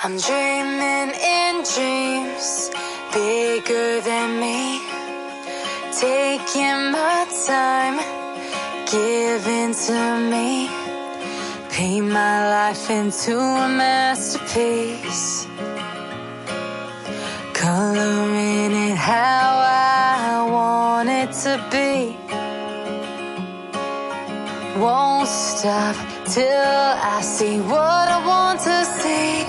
I'm dreaming in dreams bigger than me, taking my time, giving to me, paint my life into a masterpiece, coloring it how I want it to be. Won't stop till I see what I want to see.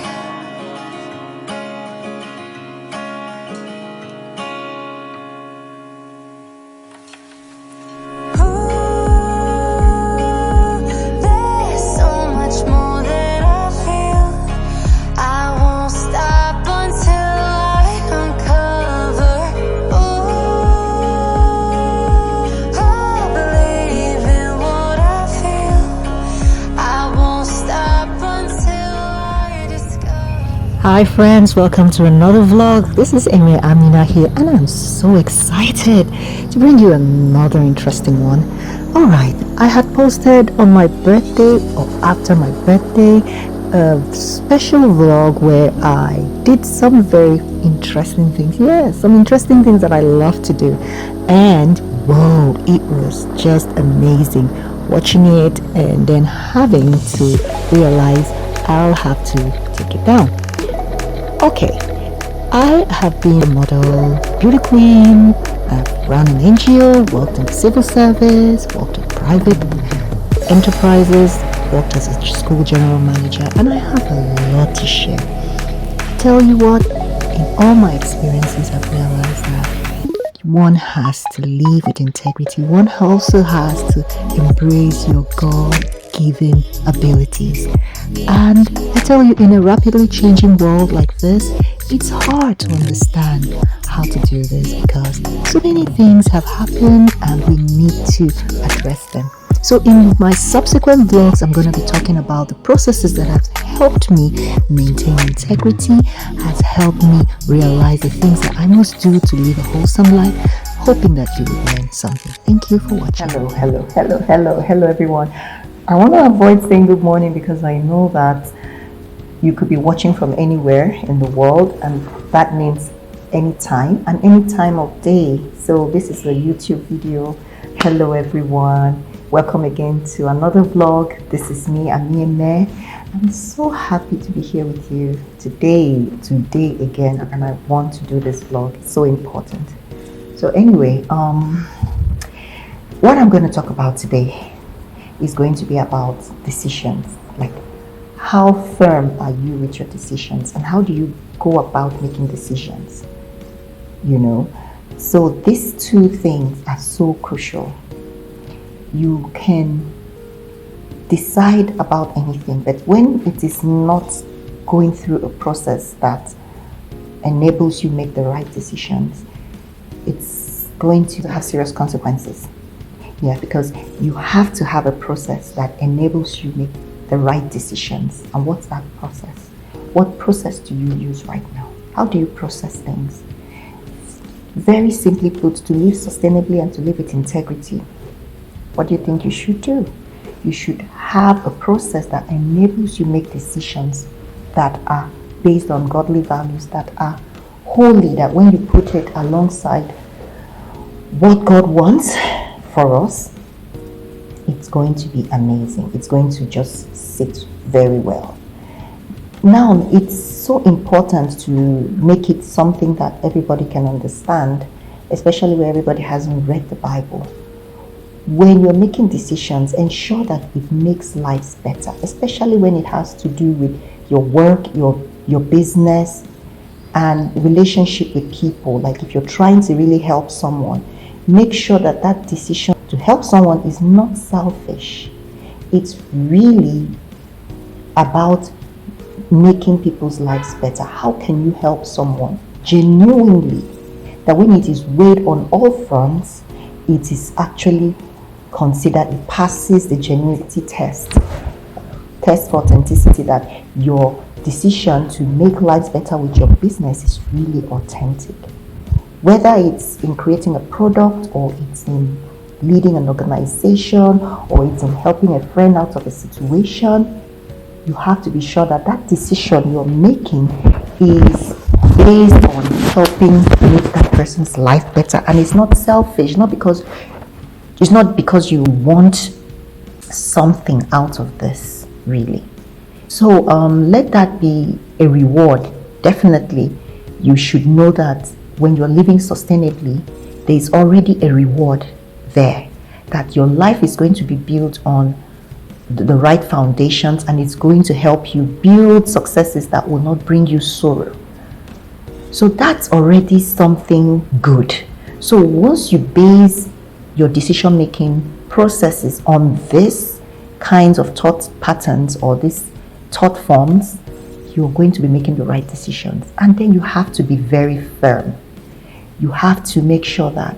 Hi friends, welcome to another vlog. This is Amy Amina here and I'm so excited to bring you another interesting one. Alright, I had posted on my birthday or after my birthday a special vlog where I did some very interesting things. Yeah, some interesting things that I love to do, and whoa, it was just amazing watching it and then having to realize I'll have to take it down. Okay, I have been a model, beauty queen, I've run an NGO, worked in the civil service, worked in private enterprises, worked as a school general manager, and I have a lot to share. Tell you what, in all my experiences I've realized that one has to live with integrity. One also has to embrace your God-given abilities. And I tell you, in a rapidly changing world like this, it's hard to understand how to do this because so many things have happened and we need to address them. So in my subsequent vlogs, I'm going to be talking about the processes that have helped me maintain integrity, has helped me realize the things that I must do to live a wholesome life, hoping that you will learn something. Thank you for watching. Hello everyone. I want to avoid saying good morning because I know that you could be watching from anywhere in the world, and that means any time and any time of day. So this is a YouTube video. Hello everyone. Welcome again to another vlog. This is me, Amieme. I'm so happy to be here with you today again, and I want to do this vlog. It's so important. So anyway, what I'm going to talk about today is going to be about decisions. Like, how firm are you with your decisions and how do you go about making decisions? You know, so these two things are so crucial. You can decide about anything, but when it is not going through a process that enables you make the right decisions, it's going to have serious consequences. Yeah, because you have to have a process that enables you make the right decisions. And what's that process? What process do you use right now? How do you process things? Very simply put, to live sustainably and to live with integrity, what do you think you should do? You should have a process that enables you make decisions that are based on godly values, that are holy, that when you put it alongside what God wants for us, it's going to be amazing. It's going to just sit very well. Now, it's so important to make it something that everybody can understand, especially where everybody hasn't read the Bible. When you're making decisions, ensure that it makes lives better, especially when it has to do with your work, your business, and relationship with people. Like if you're trying to really help someone, make sure that that decision to help someone is not selfish. It's really about making people's lives better. How can you help someone genuinely, that when it is weighed on all fronts, it is actually considered, it passes the genuinity test for authenticity, that your decision to make lives better with your business is really authentic. Whether it's in creating a product, or it's in leading an organization, or it's in helping a friend out of a situation, you have to be sure that that decision you're making is based on helping make that person's life better, and it's not selfish, not because you want something out of this, really. So let that be a reward. Definitely, you should know that when you're living sustainably, there is already a reward there, that your life is going to be built on the right foundations, and it's going to help you build successes that will not bring you sorrow. So that's already something good. So once you base your decision making processes on this kinds of thought patterns or these thought forms, you're going to be making the right decisions. And then you have to be very firm. You have to make sure that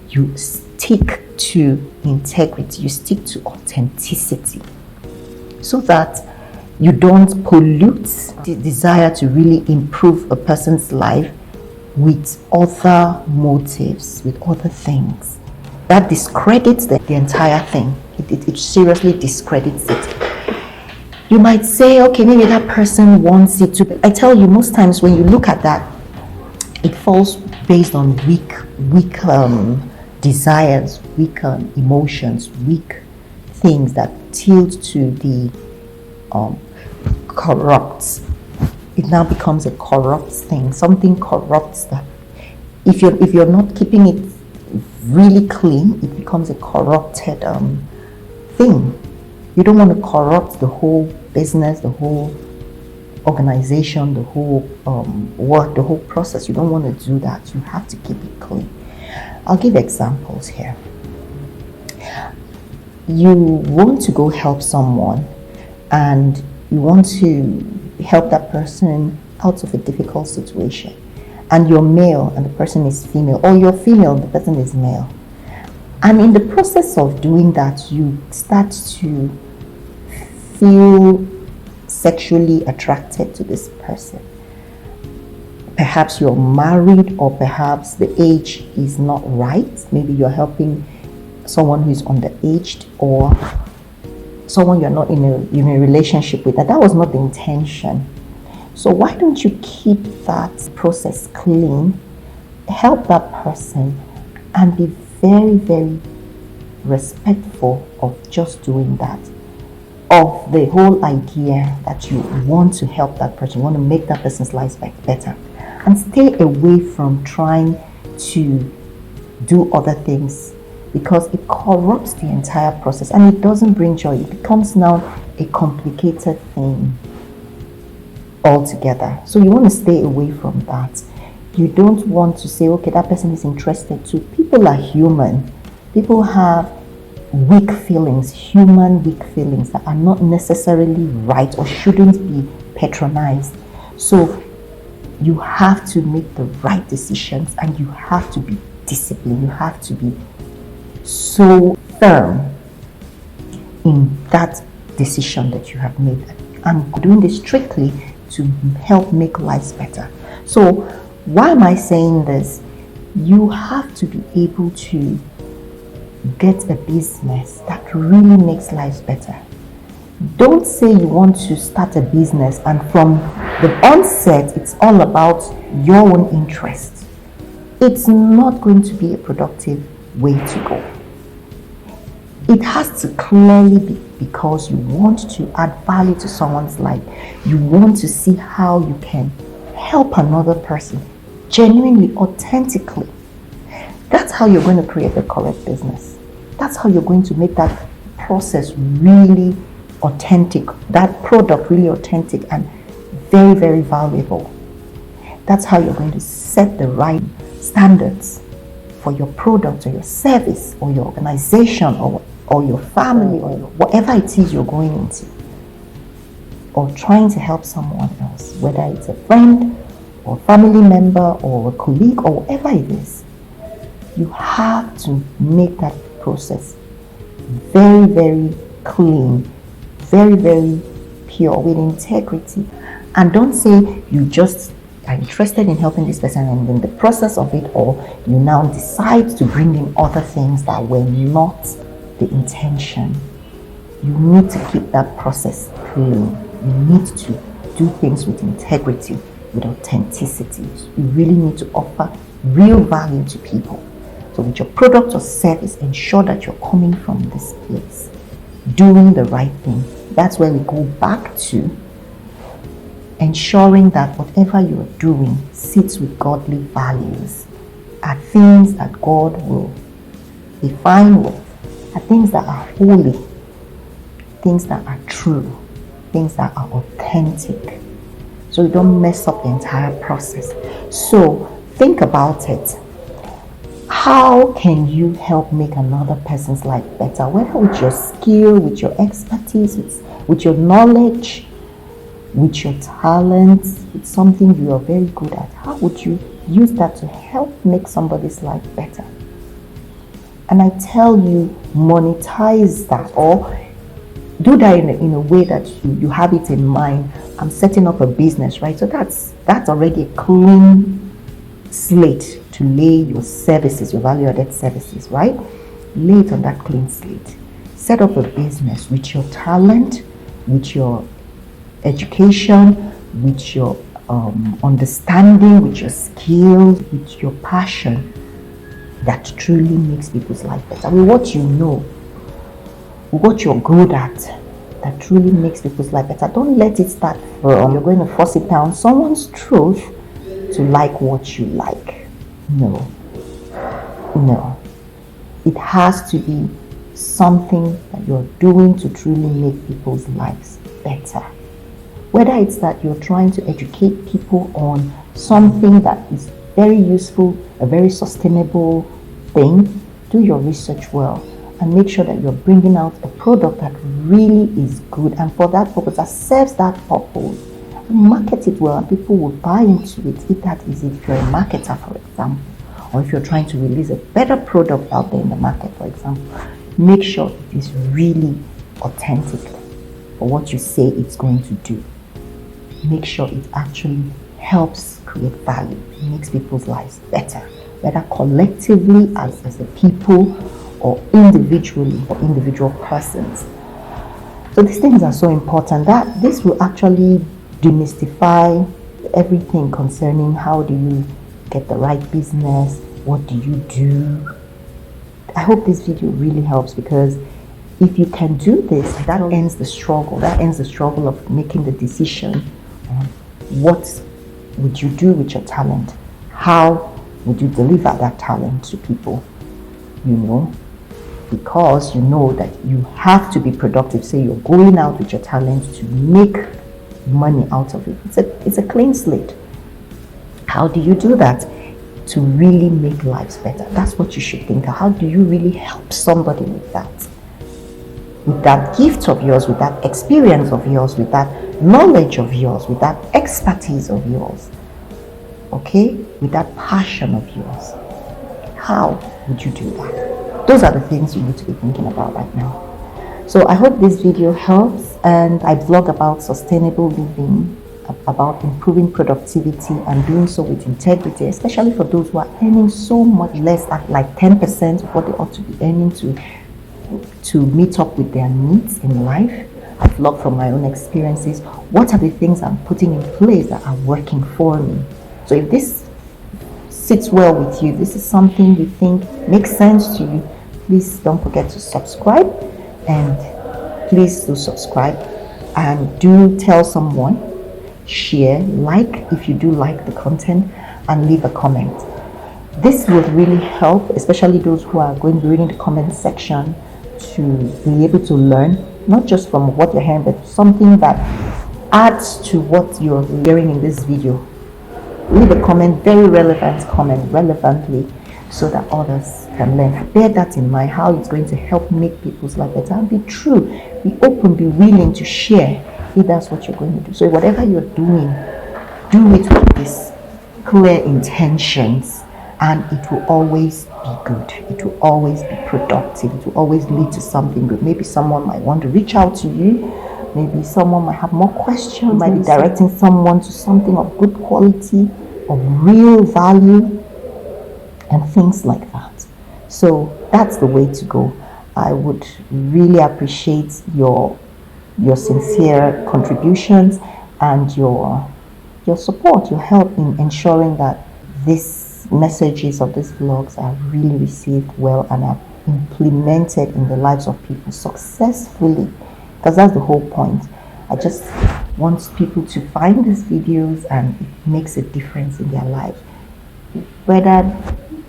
you stick to integrity, you stick to authenticity, so that you don't pollute the desire to really improve a person's life with other motives, with other things. That discredits the entire thing. It seriously discredits it. You might say, okay, maybe that person wants it to. I tell you, most times when you look at that, it falls based on weak desires, weak emotions, weak things that tilt to the corrupt. It now becomes a corrupt thing. Something corrupts that. If you're not keeping it really clean, it becomes a corrupted thing. You don't want to corrupt the whole business, the whole organization, the whole work, the whole process. You don't want to do that. You have to keep it clean. I'll give examples here. You want to go help someone, and you want to help that person out of a difficult situation, and you're male and the person is female, or you're female and the person is male, and in the process of doing that, you start to feel sexually attracted to this person. Perhaps you're married, or perhaps the age is not right. Maybe you're helping someone who is underaged, or someone you're not in a relationship with. That was not the intention. So why don't you keep that process clean, help that person, and be very, very respectful of just doing that, of the whole idea that you want to help that person, you want to make that person's life better, and stay away from trying to do other things, because it corrupts the entire process and it doesn't bring joy. It becomes now a complicated thing altogether. So you want to stay away from that. You don't want to say, okay, that person is interested too. People are human. People have weak feelings, human weak feelings that are not necessarily right or shouldn't be patronized. So you have to make the right decisions, and you have to be disciplined. You have to be so firm in that decision that you have made. I'm doing this strictly to help make lives better. So why am I saying this? You have to be able to get a business that really makes lives better. Don't say you want to start a business and from the onset it's all about your own interest. It's not going to be a productive way to go. It has to clearly be because you want to add value to someone's life. You want to see how you can help another person genuinely, authentically. That's how you're going to create the correct business. That's how you're going to make that process really authentic, that product really authentic and very, very valuable. That's how you're going to set the right standards for your product or your service or your organization or your family or whatever it is you're going into, or trying to help someone else, whether it's a friend or family member or a colleague or whatever it is. You have to make that process very, very clean, very, very pure, with integrity. And don't say you just are interested in helping this person, and in the process of it all, you now decide to bring in other things that were not the intention. You need to keep that process clean. You need to do things with integrity, with authenticity. You really need to offer real value to people. So with your product or service, ensure that you're coming from this place, doing the right thing. That's where we go back to ensuring that whatever you're doing sits with godly values, are things that God will be fine with, are things that are holy, things that are true, things that are authentic. So you don't mess up the entire process. So think about it. How can you help make another person's life better? Whether with your skill, with your expertise, with your knowledge, with your talents, with something you are very good at. How would you use that to help make somebody's life better? And I tell you, monetize that, or do that in a way that you have it in mind. I'm setting up a business, right? So that's already a clean slate to lay your services, your value-added services, right? Lay it on that clean slate. Set up a business with your talent, with your education, with your understanding, with your skills, with your passion that truly makes people's life better. With what you know, with what you're good at, that truly makes people's life better. Don't let it start from you're going to force it down someone's throat to like what you like. No. It has to be something that you're doing to truly make people's lives better. Whether it's that you're trying to educate people on something that is very useful, a very sustainable thing, do your research well and make sure that you're bringing out a product that really is good, and for that purpose, that serves that purpose. Market it well and people will buy into it if that is it. If you're a marketer, for example, or if you're trying to release a better product out there in the market, for example, make sure it is really authentic for what you say it's going to do. Make sure it actually helps create value. It makes people's lives better, whether collectively as a people or individually for individual persons. So these things are so important that this will actually demystify everything concerning how do you get the right business, what do you do. I hope this video really helps, because if you can do this, that ends the struggle. That ends the struggle of making the decision on what would you do with your talent. How would you deliver that talent to people? Because you know that you have to be productive. Say you're going out with your talent to make money out of it. It's a clean slate. How do you do that? To really make lives better. That's what you should think of. How do you really help somebody with that? With that gift of yours, with that experience of yours, with that knowledge of yours, with that expertise of yours. Okay? With that passion of yours. How would you do that? Those are the things you need to be thinking about right now. So I hope this video helps, and I vlog about sustainable living, about improving productivity and doing so with integrity, especially for those who are earning so much less, at like 10% of what they ought to be earning to meet up with their needs in life. I vlog from my own experiences. What are the things I'm putting in place that are working for me? So if this sits well with you, this is something you think makes sense to you, please don't forget to subscribe, and please do subscribe and do tell someone, share, like if you do like the content, and leave a comment. This would really help, especially those who are going to be reading the comment section, to be able to learn, not just from what you're hearing, but something that adds to what you're hearing in this video. Leave a comment, very relevant comment, relevantly, so that others can learn. Bear that in mind, how it's going to help make people's life better. And be true, be open, be willing to share if that's what you're going to do. So whatever you're doing, do it with this clear intentions, and it will always be good. It will always be productive. It will always lead to something good. Maybe someone might want to reach out to you. Maybe someone might have more questions. You might be directing someone to something of good quality, of real value, and things like that. So that's the way to go. I would really appreciate your your sincere contributions and your support, your help in ensuring that these messages of these vlogs are really received well and are implemented in the lives of people successfully, because that's the whole point. I just want people to find these videos and it makes a difference in their lives, whether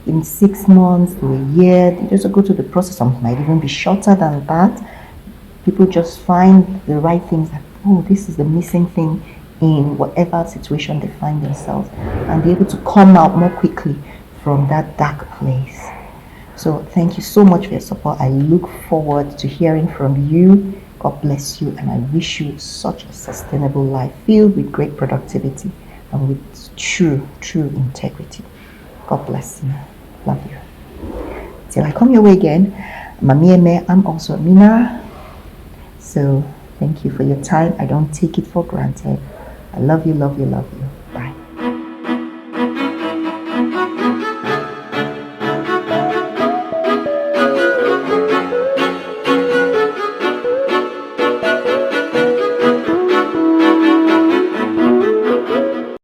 in 6 months to a year. They just go through the process. Some might even be shorter than that. People just find the right things that, oh, this is the missing thing in whatever situation they find themselves, and be able to come out more quickly from that dark place. So thank you so much for your support. I look forward to hearing from you. God bless you, and I wish you such a sustainable life filled with great productivity and with true integrity. God bless you. Love you. Till I come your way again, I'm also Amina. So thank you for your time. I don't take it for granted. I love you, love you, love you.